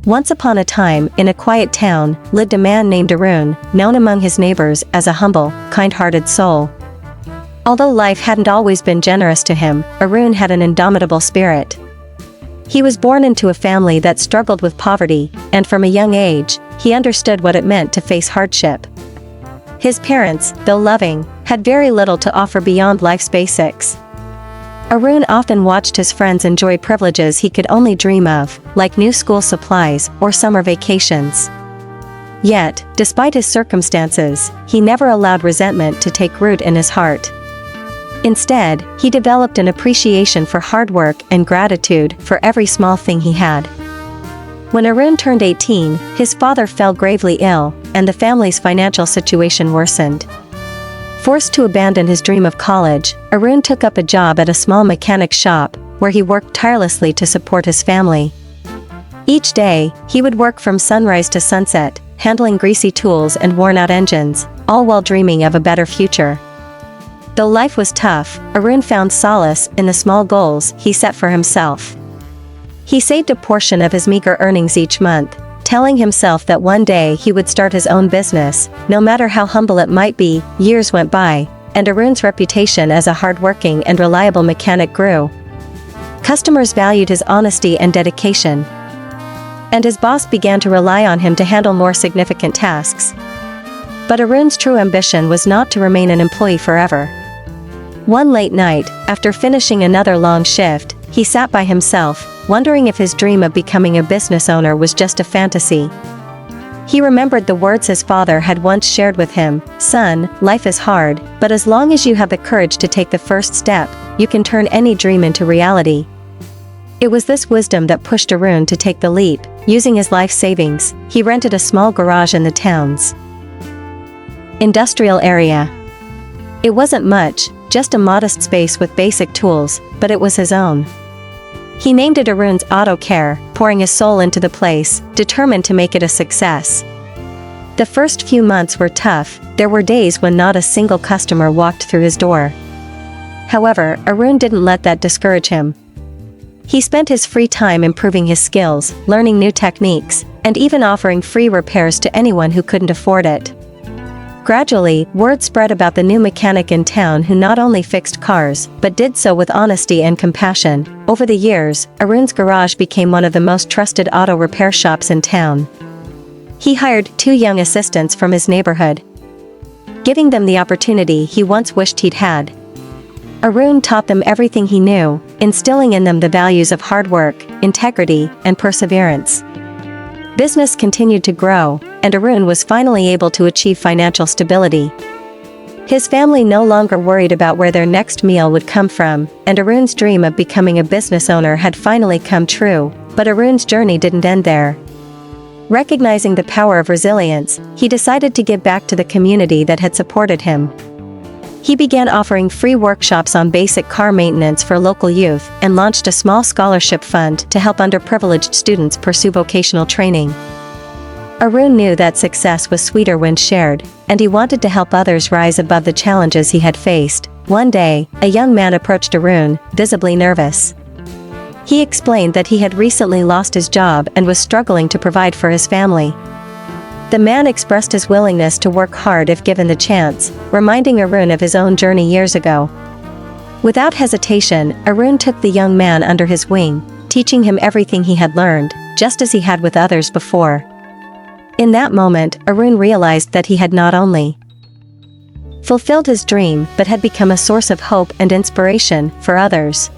Once upon a time, in a quiet town, lived a man named Arun, known among his neighbors as a humble, kind-hearted soul. Although life hadn't always been generous to him, Arun had an indomitable spirit. He was born into a family that struggled with poverty, and from a young age, he understood what it meant to face hardship. His parents, though loving, had very little to offer beyond life's basics. Arun often watched his friends enjoy privileges he could only dream of, like new school supplies or summer vacations. Yet, despite his circumstances, he never allowed resentment to take root in his heart. Instead, he developed an appreciation for hard work and gratitude for every small thing he had. When Arun turned 18, his father fell gravely ill, and the family's financial situation worsened. Forced to abandon his dream of college, Arun took up a job at a small mechanic shop, where he worked tirelessly to support his family. Each day, he would work from sunrise to sunset, handling greasy tools and worn-out engines, all while dreaming of a better future. Though life was tough, Arun found solace in the small goals he set for himself. He saved a portion of his meager earnings each month, telling himself that one day he would start his own business, no matter how humble it might be. Years went by, and Arun's reputation as a hardworking and reliable mechanic grew. Customers valued his honesty and dedication, and his boss began to rely on him to handle more significant tasks. But Arun's true ambition was not to remain an employee forever. One late night, after finishing another long shift, he sat by himself, wondering if his dream of becoming a business owner was just a fantasy. He remembered the words his father had once shared with him: "Son, life is hard, but as long as you have the courage to take the first step, you can turn any dream into reality." It was this wisdom that pushed Arun to take the leap. Using his life savings, he rented a small garage in the town's industrial area. It wasn't much, just a modest space with basic tools, but it was his own. He named it Arun's Auto Care, pouring his soul into the place, determined to make it a success. The first few months were tough. There were days when not a single customer walked through his door. However, Arun didn't let that discourage him. He spent his free time improving his skills, learning new techniques, and even offering free repairs to anyone who couldn't afford it. Gradually, word spread about the new mechanic in town who not only fixed cars, but did so with honesty and compassion. Over the years, Arun's garage became one of the most trusted auto repair shops in town. He hired 2 young assistants from his neighborhood, giving them the opportunity he once wished he'd had. Arun taught them everything he knew, instilling in them the values of hard work, integrity, and perseverance. Business continued to grow, and Arun was finally able to achieve financial stability. His family no longer worried about where their next meal would come from, and Arun's dream of becoming a business owner had finally come true. But Arun's journey didn't end there. Recognizing the power of resilience, he decided to give back to the community that had supported him. He began offering free workshops on basic car maintenance for local youth and launched a small scholarship fund to help underprivileged students pursue vocational training. Arun knew that success was sweeter when shared, and he wanted to help others rise above the challenges he had faced. One day, a young man approached Arun, visibly nervous. He explained that he had recently lost his job and was struggling to provide for his family. The man expressed his willingness to work hard if given the chance, reminding Arun of his own journey years ago. Without hesitation, Arun took the young man under his wing, teaching him everything he had learned, just as he had with others before. In that moment, Arun realized that he had not only fulfilled his dream but had become a source of hope and inspiration for others.